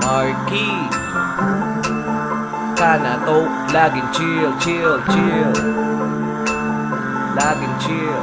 Marky Kana to, laging chill, chill, chill. Laging chill.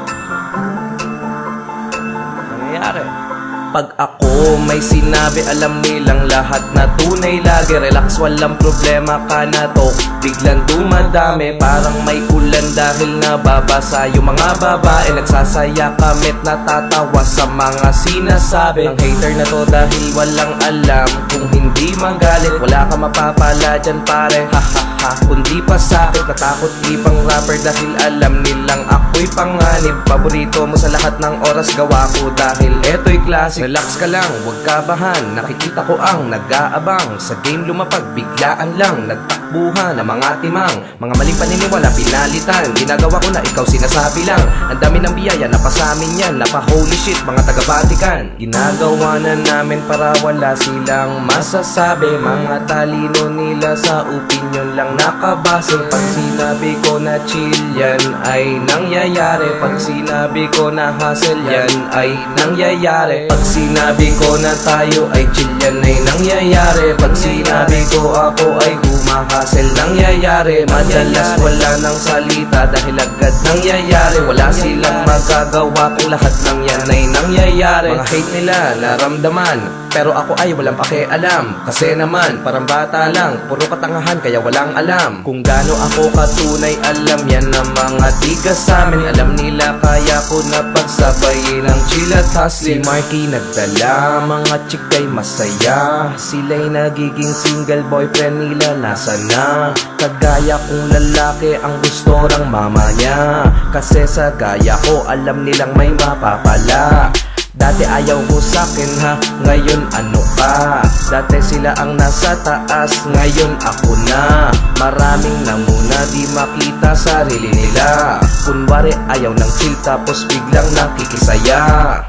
Nangyayari pag ako may sinabi, alam nilang lahat na tunay. Lagi relax, walang problema ka na to. Biglang dumadami, parang may ulan dahil nababasa yung mga babae. Nagsasaya kamit, natatawa sa mga sinasabi ng hater na to dahil walang alam. Kung hindi magalit, wala ka mapapala dyan pare. Ha ha ha, kundi pa sakit. Natakot ibang rapper dahil alam nilang ako'y panganib. Paborito mo sa lahat ng oras gawa ko dahil eto'y klase. Relax ka lang, huwag kabahan. Nakikita ko ang nag-aabang. Sa game lumapag, biglaan lang nagtakbuhan ng mga timang. Mga maling paniniwala, pinalitan. Ginagawa ko na ikaw sinasabi lang. Ang dami ng biyaya, napasamin yan. Napa-holy shit, mga taga-Vatican. Ginagawa na namin para wala silang masasabi. Mga talino nila sa opinion lang nakabase. Pag sinabi ko na chill yan ay nangyayari. Pag sinabi ko na hustle yan ay nangyayari. Pag sinabi ko na tayo ay chill yan ay nangyayari. Pag sinabi ko ako ay humahasel, nangyayari. Madalas wala nang salita dahil agad nangyayari. Wala silang magagawa kung lahat ng yan ay nangyayari. Mga hate nila naramdaman, pero ako ay walang pakialam. Kasi naman parang bata lang, puro katangahan kaya walang alam. Kung gaano ako katunay, alam yan ng mga tiga sa amin. Alam nila kaya ko na pagsabayin ang chill at hustle. Si Marky nagdala, mga chikay masaya. Sila'y nagiging single, boyfriend nila nasa na. Kagaya kong lalaki ang gusto ng mama niya. Kasi sa gaya ko alam nilang may mapapala. Dati ayaw mo sa'kin ha, ngayon ano ka? Dati sila ang nasa taas, ngayon ako na. Maraming namuna di makita sarili nila. Kunwari ayaw ng chill tapos biglang nakikisaya.